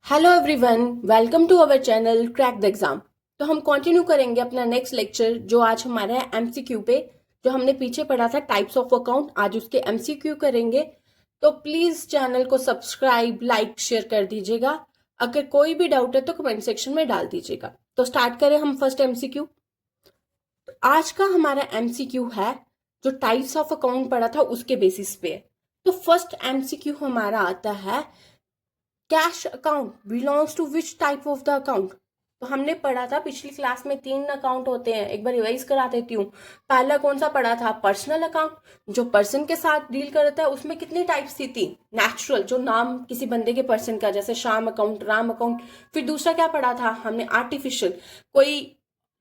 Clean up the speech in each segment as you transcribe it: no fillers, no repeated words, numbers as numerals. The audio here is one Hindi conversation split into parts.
Hello everyone, welcome to our channel crack the exam. तो हम कंटिन्यू करेंगे अपना नेक्स्ट लेक्चर जो आज हमारा है एमसीक्यू पे। जो हमने पीछे पढ़ा था टाइप्स ऑफ अकाउंट, आज उसके एमसीक्यू करेंगे। तो प्लीज चैनल को सब्सक्राइब, लाइक, शेयर कर दीजिएगा। अगर कोई भी डाउट है तो कमेंट सेक्शन में डाल दीजिएगा। तो स्टार्ट करें हम फर्स्ट एमसीक्यू। तो आज का हमारा एमसीक्यू है जो टाइप्स ऑफ अकाउंट पढ़ा था उसके बेसिस पे है। तो फर्स्ट एमसीक्यू हमारा आता है, cash account belongs to which type of the account. तो हमने पढ़ा था पिछली क्लास में 3 अकाउंट होते हैं, एक बार रिवाइज करा देती हूँ। पहला कौन सा पढ़ा था? पर्सनल अकाउंट, जो पर्सन के साथ डील करता है। उसमें कितनी टाइप्स थी? नेचुरल, जो नाम किसी बंदे के पर्सन का, जैसे श्याम अकाउंट, राम अकाउंट। फिर दूसरा क्या पढ़ा था हमने? आर्टिफिशियल, कोई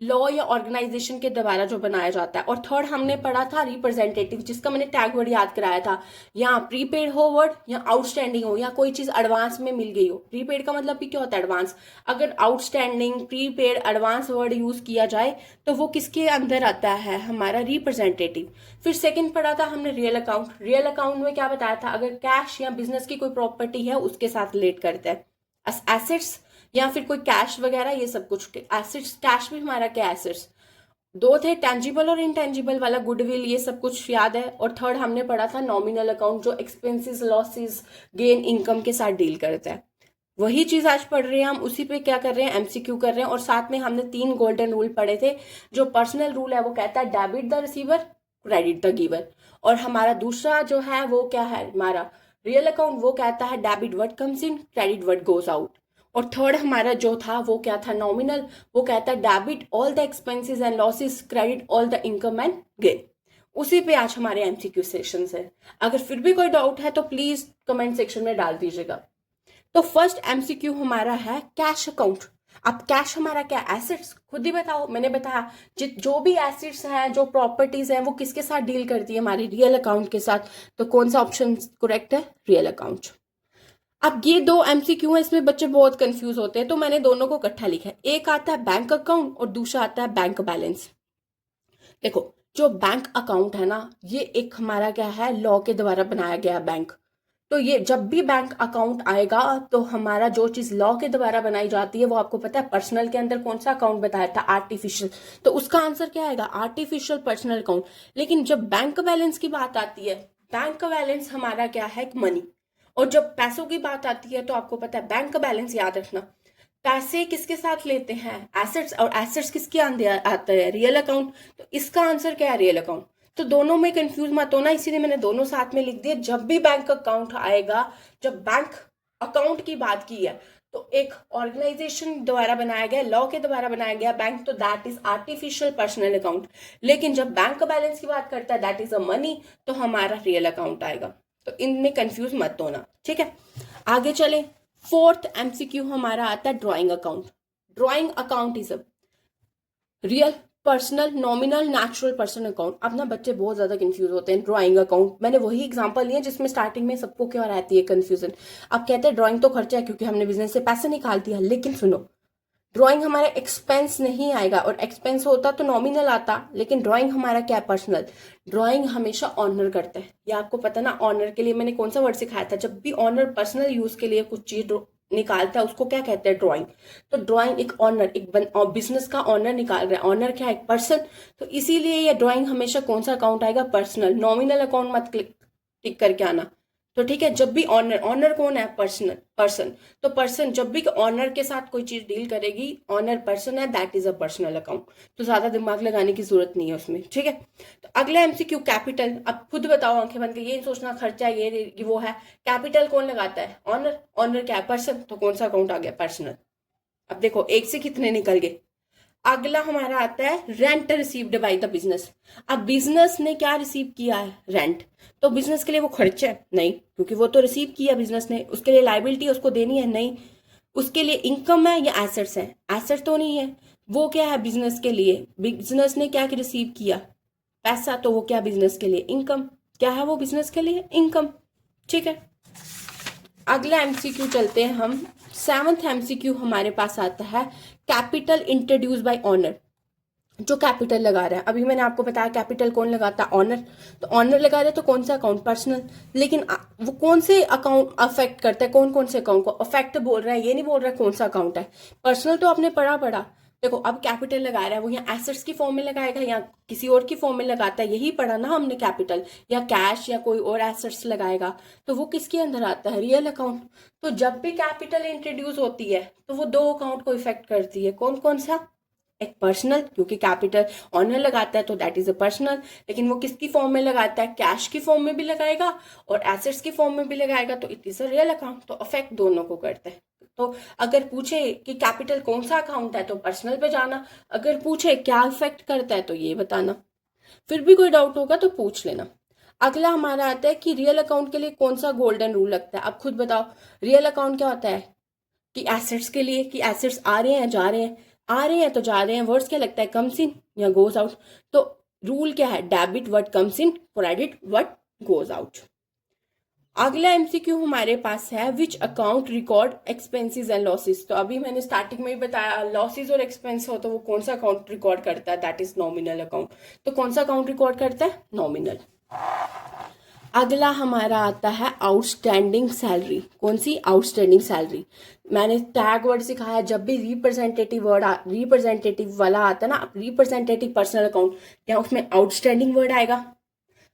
लॉ या ऑर्गेनाइजेशन के द्वारा जो बनाया जाता है। और थर्ड हमने पढ़ा था रिप्रेजेंटेटिव, जिसका मैंने टैग वर्ड याद कराया था। या प्रीपेड हो वर्ड, या आउटस्टैंडिंग हो, या कोई चीज एडवांस में मिल गई हो। प्रीपेड का मतलब भी क्या होता है? एडवांस। अगर outstanding, prepaid, advance word use किया जाए तो वो किसके अंदर आता है? हमारा रिप्रेजेंटेटिव। फिर सेकंड पढ़ा था हमने रियल अकाउंट। रियल अकाउंट में क्या बताया था? अगर कैश या बिजनेस की कोई प्रॉपर्टी है उसके साथ रिलेट करता है। एसेट्स या फिर कोई कैश वगैरह, ये सब कुछ एसेट्स। कैश भी हमारा क्या? एसेट्स। दो थे, टेंजिबल और इनटेंजिबल वाला, गुडविल, ये सब कुछ याद है। और थर्ड हमने पढ़ा था नॉमिनल अकाउंट, जो एक्सपेंसेस, लॉसेस, गेन, इनकम के साथ डील करता है। वही चीज आज पढ़ रहे हैं हम, उसी पे क्या कर रहे हैं? एमसीक्यू कर रहे हैं। और साथ में हमने 3 गोल्डन रूल पढ़े थे। जो पर्सनल रूल है वो कहता है debit the receiver, credit the giver. और हमारा दूसरा जो है वो क्या है? हमारा रियल अकाउंट, वो कहता है debit what comes in, credit what goes out. और थर्ड हमारा जो था वो क्या था? नॉमिनल, वो कहता है debit all the expenses and losses, credit all the income and gain. उसी पे आज हमारे एमसीक्यू सेशन है। अगर फिर भी कोई डाउट है तो प्लीज कमेंट सेक्शन में डाल दीजिएगा। तो फर्स्ट एमसीक्यू हमारा है कैश अकाउंट। अब कैश हमारा क्या? एसेट्स। खुद ही बताओ, मैंने बताया जो भी एसेट्स हैं, जो प्रॉपर्टीज हैं, वो किसके साथ डील करती है? हमारे रियल अकाउंट के साथ। तो कौन सा ऑप्शन करेक्ट है? Real account. अब ये 2 एमसीक्यू है, इसमें बच्चे बहुत कंफ्यूज होते हैं, तो मैंने दोनों को इकट्ठा लिखा है। एक आता है बैंक अकाउंट और दूसरा आता है बैंक बैलेंस। देखो, जो बैंक अकाउंट है ना, ये एक हमारा क्या है? लॉ के द्वारा बनाया गया बैंक। तो ये जब भी बैंक अकाउंट आएगा तो हमारा जो चीज लॉ के द्वारा बनाई जाती है वो आपको पता है। पर्सनल के अंदर कौन सा अकाउंट बताया था? आर्टिफिशियल। तो उसका आंसर क्या आएगा? Artificial personal account. लेकिन जब बैंक बैलेंस की बात आती है, बैंक बैलेंस हमारा क्या है? मनी। और जब पैसों की बात आती है तो आपको पता है बैंक बैलेंस याद रखना, पैसे किसके साथ लेते हैं? एसेट्स। और एसेट्स किसके अंदर आते हैं? Real account. तो इसका आंसर क्या है? Real account. तो दोनों में कंफ्यूज मत होना, इसीलिए मैंने दोनों साथ में लिख दिए। जब भी बैंक अकाउंट आएगा, जब बैंक अकाउंट की बात की है तो एक ऑर्गेनाइजेशन द्वारा बनाया गया, लॉ के द्वारा बनाया गया बैंक, तो that is artificial personal account. लेकिन जब बैंक बैलेंस की बात करता है, दैट इज अ मनी, तो हमारा रियल अकाउंट आएगा। तो इनमें कंफ्यूज मत होना, ठीक है। आगे चले। फोर्थ एमसीक्यू हमारा आता है drawing account. Drawing account is a real, personal, nominal, natural person account. अब ना बच्चे बहुत ज्यादा कंफ्यूज होते हैं। ड्राइंग अकाउंट मैंने वही एग्जांपल लिए जिसमें स्टार्टिंग में सबको क्या रहती है? कंफ्यूजन। अब कहते हैं ड्राइंग तो खर्चा है क्योंकि हमने बिजनेस से पैसे निकाल दिया। लेकिन सुनो, ड्राइंग हमारा एक्सपेंस नहीं आएगा। और एक्सपेंस होता तो नॉमिनल आता, लेकिन ड्राइंग हमारा क्या है? पर्सनल। ड्राइंग हमेशा ऑनर करता है। ये आपको पता ना, ऑनर के लिए मैंने कौन सा वर्ड सिखाया था? जब भी ऑनर पर्सनल यूज के लिए कुछ चीज निकालता है उसको क्या कहते हैं? ड्राइंग। तो ड्राइंग एक ऑनर, एक बिजनेस का ऑनर निकाल रहा है। ऑनर क्या है? एक पर्सन। तो इसीलिए ये ड्राइंग हमेशा कौन सा अकाउंट आएगा? पर्सनल। नॉमिनल अकाउंट मत टिक करके आना। तो ठीक है, जब भी ऑनर, ऑनर कौन है? Personal, person. तो पर्सन जब भी ऑनर के साथ कोई चीज डील करेगी, ऑनर पर्सन है, that is a personal account. तो ज्यादा दिमाग लगाने की जरूरत नहीं है उसमें, ठीक है। तो अगला एमसीक्यू कैपिटल। अब खुद बताओ आंखें बंद के, ये सोचना खर्चा ये वो है। कैपिटल कौन लगाता है? ऑनर। ऑनर क्या है? पर्सन। तो कौन सा अकाउंट आ गया? पर्सनल। अब देखो, एक से कितने निकल गए। अगला हमारा आता है rent received by the business. अब बिजनेस ने क्या रिसीव किया है? रेंट। तो बिजनेस के लिए वो खर्चा है? नहीं, क्योंकि वो तो रिसीव किया बिजनेस ने। उसके लिए लाइबिलिटी उसको देनी है? नहीं। उसके लिए इनकम है या एसेट्स है? एसेट तो नहीं है। वो क्या है बिजनेस के लिए? बिजनेस ने क्या रिसीव किया? पैसा। तो वो क्या बिजनेस के लिए? इनकम। क्या है वो बिजनेस के लिए? इनकम, ठीक है। अगला एमसीक्यू चलते हैं हम। सेवंथ एमसीक्यू हमारे पास आता है कैपिटल इंट्रोड्यूस बाय ऑनर। जो कैपिटल लगा रहा है, अभी मैंने आपको बताया कैपिटल कौन लगाता है, ऑनर। तो ऑनर लगा रहे हैं तो कौन सा अकाउंट, पर्सनल। लेकिन वो कौन से अकाउंट अफेक्ट करता है, कौन कौन से अकाउंट को अफेक्ट बोल रहा है, ये नहीं बोल रहा है कौन सा अकाउंट है। पर्सनल तो आपने पढ़ा पढ़ा। देखो अब कैपिटल लगा रहा है, वो यहाँ एसेट्स की फॉर्म में लगाएगा या किसी और की फॉर्म में लगाता है, यही पढ़ा ना हमने, कैपिटल या कैश या कोई और एसेट्स लगाएगा, तो वो किसके अंदर आता है, रियल अकाउंट। तो जब भी कैपिटल इंट्रोड्यूस होती है तो वो दो अकाउंट को इफेक्ट करती है, कौन कौन सा, एक पर्सनल, क्योंकि कैपिटल ऑनर लगाता है तो दैट इज अ पर्सनल, लेकिन वो किसकी फॉर्म में लगाता है, कैश की फॉर्म में भी लगाएगा और एसेट्स की फॉर्म में भी लगाएगा, तो it is a real account. तो अफेक्ट दोनों को करता है। तो अगर पूछे कि कैपिटल कौन सा अकाउंट है तो पर्सनल पे जाना, अगर पूछे क्या इफेक्ट करता है तो ये बताना। फिर भी कोई डाउट होगा तो पूछ लेना। अगला हमारा आता है कि रियल अकाउंट के लिए कौन सा गोल्डन रूल लगता है। अब खुद बताओ, रियल अकाउंट क्या होता है, कि एसेट्स के लिए, कि एसेट्स आ रहे हैं जा रहे हैं, आ रहे हैं तो जा रहे हैं, वर्ड्स क्या लगता है, कम्स इन या गोज आउट। तो रूल क्या है, debit what comes in, credit what goes out. अगला एमसीक्यू हमारे पास है, which account record expenses and losses. तो अभी मैंने स्टार्टिंग में ही बताया, लॉसेस और एक्सपेंस हो तो वो कौन सा अकाउंट रिकॉर्ड करता है, दैट इज नॉमिनल अकाउंट। तो कौन सा अकाउंट रिकॉर्ड करता है, नॉमिनल। अगला हमारा आता है आउटस्टैंडिंग सैलरी। कौन सी, आउटस्टैंडिंग सैलरी। मैंने टैग वर्ड सिखाया, जब भी रिप्रेजेंटेटिव वर्ड रिप्रेजेंटेटिव वाला आता है ना, रिप्रेजेंटेटिव पर्सनल अकाउंट, या उसमें आउटस्टैंडिंग वर्ड आएगा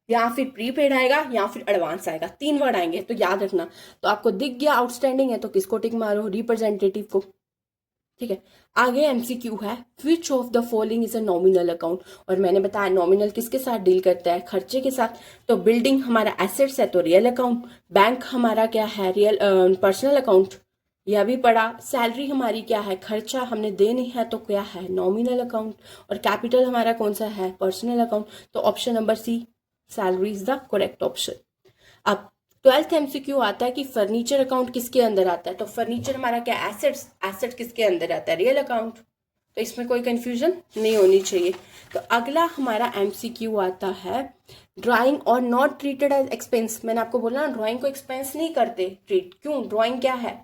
या फिर प्रीपेड आएगा या फिर एडवांस आएगा, तीन वर्ड आएंगे तो याद रखना। तो आपको दिख गया आउटस्टैंडिंग है तो किसको टिक मारो, रिप्रेजेंटेटिव को। ठीक है, आगे एमसीक्यू है, which of the following is a nominal account. और मैंने बताया नॉमिनल किसके साथ डील करता है, खर्चे के साथ। तो बिल्डिंग हमारा एसेट्स है तो रियल अकाउंट, बैंक हमारा क्या है, रियल पर्सनल अकाउंट, यह भी पढ़ा। सैलरी हमारी क्या है, खर्चा हमने देनी है तो क्या है, नॉमिनल अकाउंट। और कैपिटल हमारा कौन सा है, पर्सनल अकाउंट। तो option number C, salary is the correct option. अब 12th एमसीक्यू आता है कि फर्नीचर अकाउंट किसके अंदर आता है। तो फर्नीचर हमारा क्या, एसेट्स, एसेट किसके अंदर आता है, रियल अकाउंट। तो इसमें कोई कंफ्यूजन नहीं होनी चाहिए। तो अगला हमारा एमसीक्यू आता है, ड्राइंग और नॉट ट्रीटेड एज एक्सपेंस। मैंने आपको बोला ना, ड्राइंग को एक्सपेंस नहीं करते ट्रीट, क्यों, ड्राइंग क्या है,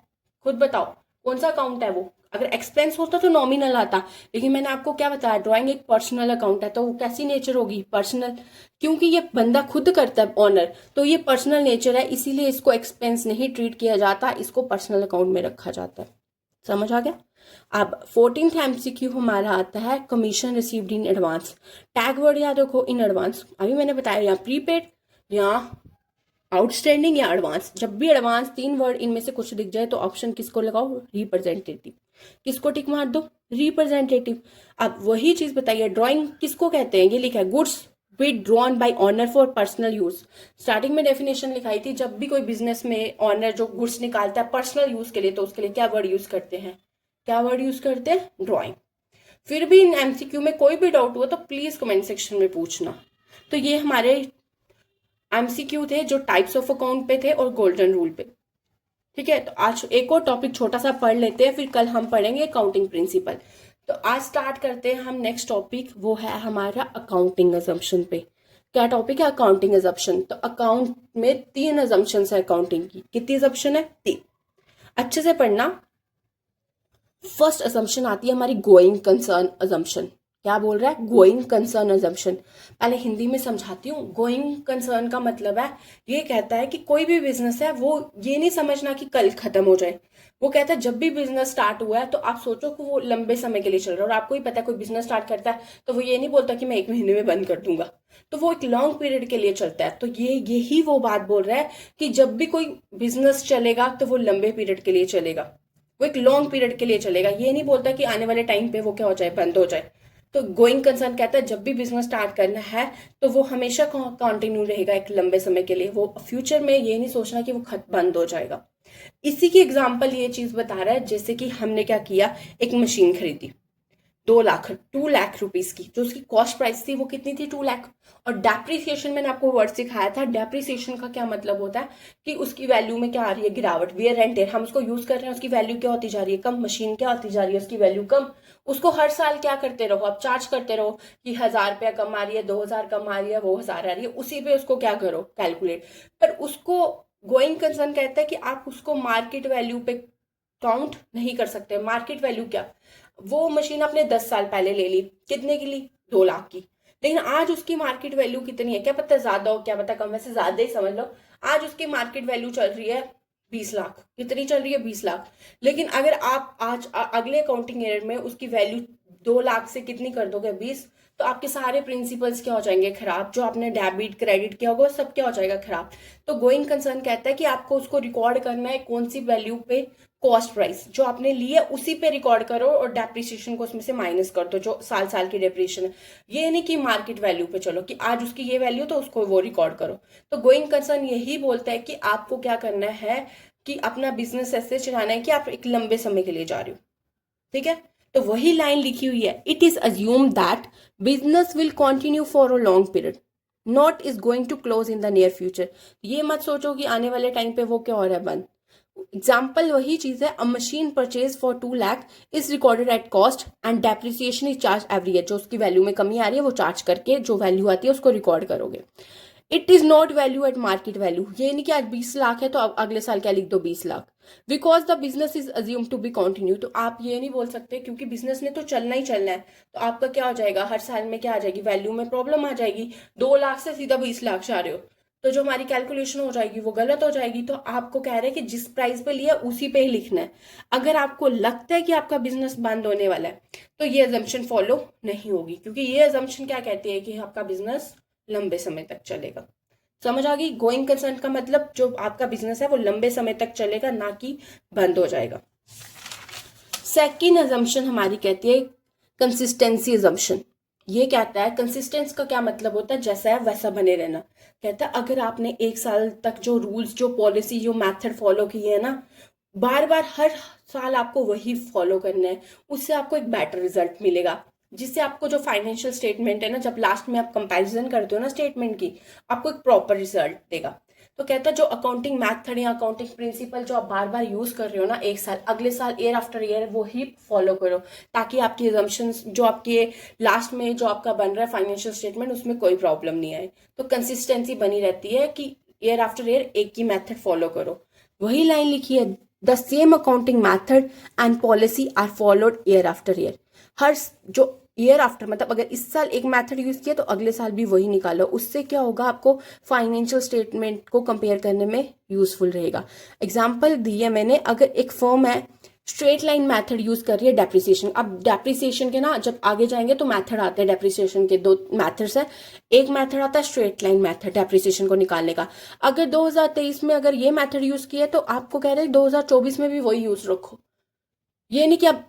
खुद बताओ कौन सा अकाउंट है वो। अगर एक्सपेंस होता तो नॉमिनल आता, लेकिन मैंने आपको क्या बताया, ड्राइंग एक पर्सनल अकाउंट है तो वो कैसी नेचर होगी, पर्सनल। क्योंकि ये बंदा खुद करता है ऑनर, तो ये पर्सनल नेचर है, इसीलिए इसको एक्सपेंस नहीं ट्रीट किया जाता, इसको पर्सनल अकाउंट में रखा जाता है। समझ आ गया। अब 14th एमसीक्यू हमारा आता है, commission received in advance. Tag word याद रखो, इन एडवांस। अभी मैंने बताया, या प्रीपेड या आउटस्टैंडिंग या एडवांस। जब भी एडवांस, तीन वर्ड इनमें से कुछ दिख जाए तो ऑप्शन किसको लगाओ, रिप्रेजेंटेटिव। किसको टिक मार दो, रिप्रेजेंटेटिव। अब वही चीज बताइए, ड्राइंग किसको कहते हैं, ये लिखा है, goods with drawn by honour for personal use. Starting में डेफिनेशन लिखाई थी, जब भी कोई बिजनेस में ऑनर जो गुड्स निकालता है पर्सनल यूज के लिए, तो उसके लिए क्या वर्ड यूज करते हैं, क्या वर्ड यूज करते हैं, ड्रॉइंग। फिर भी इन एमसीक्यू में कोई भी डाउट हुआ तो प्लीज कमेंट सेक्शन में पूछना। तो ये हमारे एमसीक्यू थे जो टाइप्स ऑफ अकाउंट पे थे और गोल्डन रूल पे। ठीक है, तो आज एक और टॉपिक छोटा सा पढ़ लेते हैं, फिर कल हम पढ़ेंगे अकाउंटिंग प्रिंसिपल। तो आज स्टार्ट करते हैं हम नेक्स्ट टॉपिक, वो है हमारा अकाउंटिंग अजम्पशन पे। क्या टॉपिक है, अकाउंटिंग अजम्पशन। तो अकाउंट में तीन अजम्पशन है अकाउंटिंग की। कितनी अजम्पशन है, तीन। अच्छे से पढ़ना। फर्स्ट अजम्पशन आती है हमारी गोइंग कंसर्न अजम्पशन। क्या बोल रहा है, गोइंग कंसर्न अजम्पशन। पहले हिंदी में समझाती हूँ। गोइंग कंसर्न का मतलब है, ये कहता है कि कोई भी बिजनेस है वो ये नहीं समझना कि कल खत्म हो जाए। वो कहता है जब भी बिजनेस स्टार्ट हुआ है तो आप सोचो कि वो लंबे समय के लिए चल रहा है। और आपको ही पता है कोई बिजनेस स्टार्ट करता है तो वो ये नहीं बोलता कि मैं एक महीने में बंद कर दूंगा, तो वो एक लॉन्ग पीरियड के लिए चलता है। तो यही वो बात बोल रहा है कि जब भी कोई बिजनेस चलेगा तो वो लंबे पीरियड के लिए चलेगा, वो एक लॉन्ग पीरियड के लिए चलेगा। ये नहीं बोलता कि आने वाले टाइम पे वो क्या हो जाए, बंद हो जाए। तो गोइंग कंसर्न कहता है जब भी बिजनेस स्टार्ट करना है तो वो हमेशा कंटिन्यू रहेगा एक लंबे समय के लिए। वो फ्यूचर में ये नहीं सोचना कि वो बंद हो जाएगा। इसी की एग्जांपल ये चीज बता रहा है, जैसे कि हमने क्या किया, एक मशीन खरीदी 2 लाख 2 लाख रुपीस की, जो उसकी कॉस्ट प्राइस थी वो कितनी थी, 2 लाख। और डेप्रिसिएशन मैंने आपको वर्ड सिखाया था। डेप्रिसिएशन का क्या मतलब होता है कि उसकी वैल्यू में क्या आ रही है, गिरावट। वियर एंड टेयर, हम उसको यूज कर रहे हैं, उसकी वैल्यू क्या होती जा रही है, कम। मशीन क्या होती जा रही है, उसकी वैल्यू कम। उसको हर साल क्या करते रहो, आप चार्ज करते रहो कि 1000 रुपया कम आ रही है, 2000 कम आ रही है, वो 1000 आ रही है, उसी पे उसको क्या करो, कैलकुलेट। पर उसको गोइंग कंसर्न कहता है कि आप उसको मार्केट वैल्यू पे काउंट नहीं कर सकते। मार्केट वैल्यू क्या, वो मशीन आपने 10 साल पहले ले ली, कितने की ली? 2 लाख की। लेकिन आज उसकी मार्केट वैल्यू कितनी है? क्या पता ज्यादा हो, क्या पता कम, वैसे ज्यादा ही समझ लो। आज उसकी मार्केट वैल्यू चल रही है 20 लाख। कितनी चल रही है? 20 लाख। लेकिन अगर आप आज अगले अकाउंटिंग ईयर में उसकी वैल्यू 2 लाख से कितनी कर दोगे? 20। तो आपके सारे प्रिंसिपल्स क्या हो जाएंगे? खराब। जो आपने डेबिट क्रेडिट किया होगा सब क्या हो जाएगा? खराब। तो गोइंग कंसर्न कहता है कि आपको उसको रिकॉर्ड करना है कौन सी वैल्यू पे? कॉस्ट प्राइस जो आपने ली है उसी पे रिकॉर्ड करो और डेप्रिसिएशन को उसमें से माइनस कर दो, जो साल साल की डेप्रिसिएशन है। ये नहीं कि मार्केट वैल्यू पे चलो कि आज उसकी ये वैल्यू तो उसको वो रिकॉर्ड करो। तो गोइंग कंसर्न यही बोलता है कि आपको क्या करना है कि अपना बिजनेस ऐसे चलाना है कि आप एक लंबे समय के लिए जा रहे हो। ठीक है, तो वही लाइन लिखी हुई है, it is assume that business will continue for a long period, not is going to close in the near future. ये मत सोचो कि आने वाले टाइम पे वो क्या हो रहा है बंद। एग्जाम्पल वही चीज है, अ machine purchase for 2 lakh is recorded at cost and depreciation is charge every year. जो उसकी वैल्यू में कमी आ रही है वो चार्ज करके जो वैल्यू आती है उसको रिकॉर्ड करोगे। It is not value eight market value, ये नहीं कि आज 20 लाख है तो अब अगले साल क्या लिख दो? 20 lakh. Because the business is assume to be continue, तो आप ये नहीं बोल सकते क्योंकि बिजनेस ने तो चलना ही चलना है। तो आपका क्या हो जाएगा? हर साल में क्या आ जाएगी? वैल्यू में प्रॉब्लम आ जाएगी। 2 लाख से सीधा 20 लाख से आ रहे हो तो जो हमारी कैलकुलेशन हो जाएगी वो गलत हो जाएगी। तो आपको कह रहे हैं कि जिस प्राइस पे लिया उसी पे ही लिखना है। अगर आपको लगता है कि आपका बिजनेस बंद होने वाला है तो ये अजम्पशन फॉलो नहीं होगी, क्योंकि ये अजम्पशन क्या कहती है कि आपका बिजनेस लंबे समय तक चलेगा। समझ आ गई? गोइंग कंसर्न का मतलब जो आपका बिजनेस है वो लंबे समय तक चलेगा, ना कि बंद हो जाएगा। सेकेंड अजम्पशन हमारी कहती है कंसिस्टेंसी अजम्पशन। ये कहता है कंसिस्टेंस का क्या मतलब होता है? जैसा है वैसा बने रहना। कहता है अगर आपने 1 साल तक जो रूल्स, जो पॉलिसी, जो मेथड फॉलो किए है ना, बार बार हर साल आपको वही फॉलो करना है, उससे आपको एक बेटर रिजल्ट मिलेगा। जिससे आपको जो फाइनेंशियल स्टेटमेंट है ना, जब लास्ट में आप कंपैरिजन करते हो ना स्टेटमेंट की, आपको एक प्रॉपर रिजल्ट देगा। तो कहता है जो अकाउंटिंग मैथड या अकाउंटिंग प्रिंसिपल जो आप बार बार यूज कर रहे हो ना, 1 साल, अगले साल ईयर आफ्टर ईयर वो ही फॉलो करो, ताकि आपकी एजम्पशंस जो आपके लास्ट में जो आपका बन रहा है फाइनेंशियल स्टेटमेंट उसमें कोई प्रॉब्लम नहीं आए। तो कंसिस्टेंसी बनी रहती है कि ईयर आफ्टर ईयर एक ही मेथड फॉलो करो। वही लाइन लिखी है, the same accounting method and policy are followed year after year. हर जो ईयर आफ्टर मतलब अगर इस साल एक मेथड यूज किया तो अगले साल भी वही निकालो। उससे क्या होगा? आपको फाइनेंशियल स्टेटमेंट को कंपेयर करने में यूजफुल रहेगा। एग्जाम्पल दी है मैंने, अगर एक फर्म है स्ट्रेट लाइन मेथड यूज कर रही है डेप्रिसिएशन, अब डेप्रिसिएशन के ना जब आगे जाएंगे तो मेथड आते हैं डेप्रिसिएशन के, 2 मेथड्स है। एक मेथड आता है स्ट्रेट लाइन मेथड डेप्रिसिएशन को निकालने का। अगर 2023 में अगर ये मेथड यूज किया तो आपको कह रहे हैं 2024 में भी वही यूज रखो। ये नहीं कि आप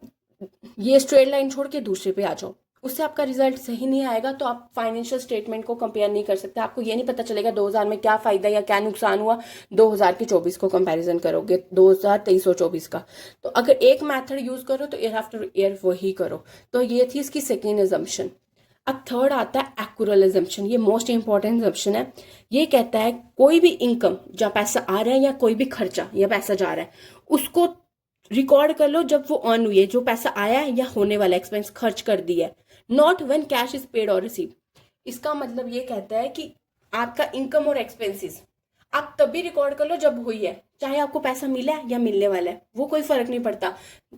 ये स्ट्रेट लाइन छोड़ के दूसरे पे आ जाओ, उससे आपका रिजल्ट सही नहीं आएगा। तो आप फाइनेंशियल स्टेटमेंट को कंपेयर नहीं कर सकते, आपको ये नहीं पता चलेगा 2000 में क्या फायदा या क्या नुकसान हुआ। 2024 को कंपैरिजन करोगे 2023 और 24 का। तो अगर एक मेथड यूज करो तो ईयर आफ्टर ईयर वही करो। तो ये थी इसकी सेकेंड एजम्पशन। अब थर्ड आता है एक्यूरल एजम्पशन। ये मोस्ट इंपॉर्टेंट एजम्पशन है। ये कहता है कोई भी इनकम जब पैसा आ रहा है या कोई भी खर्चा या पैसा जा रहा है उसको रिकॉर्ड कर लो जब वो अर्न हुई है, जो पैसा आया है या होने वाला एक्सपेंस खर्च कर दिया है, not when cash is paid और रिसीव। इसका मतलब ये कहता है कि आपका इनकम और एक्सपेंसेस आप तभी रिकॉर्ड कर लो जब हुई है, चाहे आपको पैसा मिला है या मिलने वाला है, वो कोई फर्क नहीं पड़ता।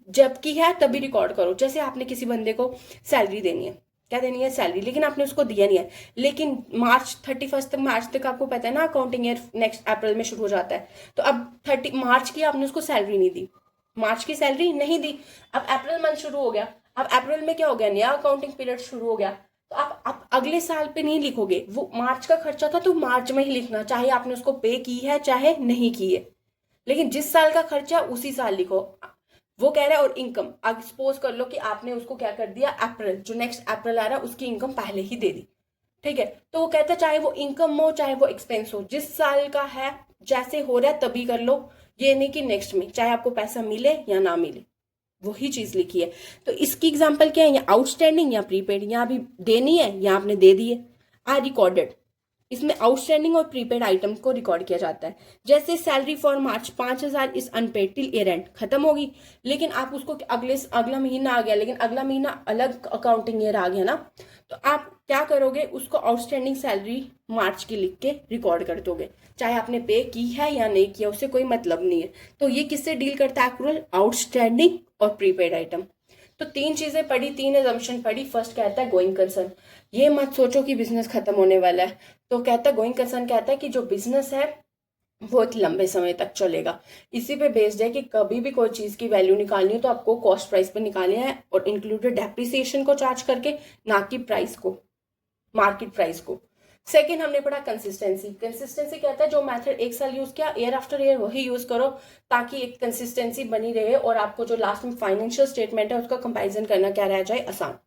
जबकि है तभी रिकॉर्ड करो। जैसे आपने किसी बंदे को सैलरी देनी है, क्या देनी है? सैलरी, लेकिन आपने उसको दिया नहीं है, लेकिन मार्च 31 तक, मार्च तक आपको पता है ना अकाउंटिंग ईयर नेक्स्ट अप्रैल में शुरू हो जाता है। तो अब 30 मार्च की आपने उसको सैलरी नहीं दी, मार्च की सैलरी नहीं दी, अब अप्रैल मंथ शुरू हो गया, अब अप्रैल में क्या हो गया? नया अकाउंटिंग पीरियड शुरू हो गया। तो आप अगले साल पे नहीं लिखोगे, वो मार्च का खर्चा था तो मार्च में ही लिखना, चाहे आपने उसको पे की है चाहे नहीं की है। लेकिन जिस साल का खर्चा उसी साल लिखो। वो कह रहा है और इनकम, अब सपोज कर लो कि आपने उसको क्या कर दिया, अप्रैल, जो नेक्स्ट अप्रैल आ रहा है उसकी इनकम पहले ही दे दी। ठीक है, तो वो कहता है चाहे वो इनकम हो चाहे वो एक्सपेंस हो, जिस साल का है जैसे हो रहा है तभी कर लो। ये नहीं कि नेक्स्ट में, चाहे आपको पैसा मिले या ना मिले, वही चीज लिखी है। तो इसकी एग्जांपल क्या है? या आउटस्टैंडिंग या प्रीपेड, या अभी देनी है या आपने दे दी है, आर रिकॉर्डेड। इसमें आउटस्टैंडिंग और प्रीपेड आइटम को रिकॉर्ड किया जाता है। जैसे salary for March 5000 is unpaid till year end, खत्म होगी, लेकिन आप उसको अगला महीना आ गया, लेकिन अगला महीना अलग अकाउंटिंग ईयर आ गया ना, तो आप क्या करोगे? उसको आउटस्टैंडिंग सैलरी मार्च की लिख के रिकॉर्ड कर दोगे, चाहे आपने पे की है या नहीं किया, उससे कोई मतलब नहीं है। तो ये किससे डील करता है? एक्रूअल, आउटस्टैंडिंग और प्रीपेड आइटम। तो 3 चीजें पढ़ी, 3 अजम्पशन पढ़ी। फर्स्ट कहता है गोइंग कंसर्न, ये मत सोचो कि बिजनेस खत्म होने वाला है। तो कहता है गोइंग कंसर्न कहता है कि जो बिजनेस है बहुत लंबे समय तक चलेगा। इसी पे बेस्ड है कि कभी भी कोई चीज की वैल्यू निकालनी हो तो आपको कॉस्ट प्राइस पे निकालनी है और इंक्लूडेड डेप्रिसिएशन को चार्ज करके, ना कि प्राइस को, मार्केट प्राइस को। सेकंड हमने पढ़ा कंसिस्टेंसी। कंसिस्टेंसी कहता है जो मेथड एक साल यूज किया, ईयर आफ्टर ईयर वही यूज करो, ताकि एक कंसिस्टेंसी बनी रहे और आपको जो लास्ट में फाइनेंशियल स्टेटमेंट है उसका कंपैरिजन करना क्या रह जाए, आसान।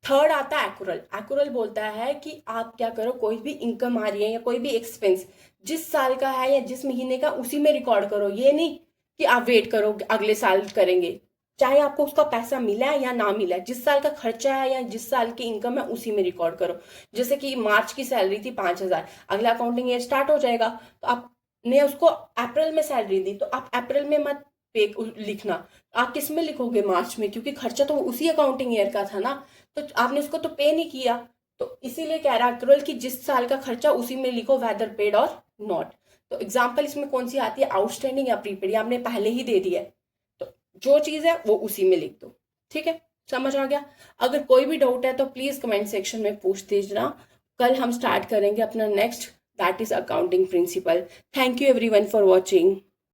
थर्ड आता है एक्यूरल। एक्यूरल बोलता है कि आप क्या करो, कोई भी इनकम आ रही है या कोई भी एक्सपेंस जिस साल का है या जिस महीने का, उसी में रिकॉर्ड करो। ये नहीं कि आप वेट करो अगले साल करेंगे, चाहे आपको उसका पैसा मिला है या ना मिला है, जिस साल का खर्चा है या जिस साल की इनकम है उसी में रिकॉर्ड करो। जैसे कि मार्च की सैलरी थी 5,000, अगला अकाउंटिंग ईयर स्टार्ट हो जाएगा तो आपने उसको अप्रैल में सैलरी दी, तो आप अप्रैल में मत पे लिखना, आप किस में लिखोगे, मार्च में, क्योंकि खर्चा तो उसी अकाउंटिंग ईयर का था ना, तो आपने उसको तो पे नहीं किया। तो इसीलिए कह रहा है कि जिस साल का खर्चा उसी में लिखो, वेदर पेड और नॉट। तो एग्जाम्पल इसमें कौन सी आती है, आउटस्टैंडिंग या प्रीपेड, आपने पहले ही दे दिया है, तो जो चीज है वो उसी में लिख दो। ठीक है, समझ आ गया? अगर कोई भी डाउट है तो प्लीज कमेंट सेक्शन में पूछ दीजिए। कल हम स्टार्ट करेंगे अपना next, that is accounting principle. Thank you everyone for watching.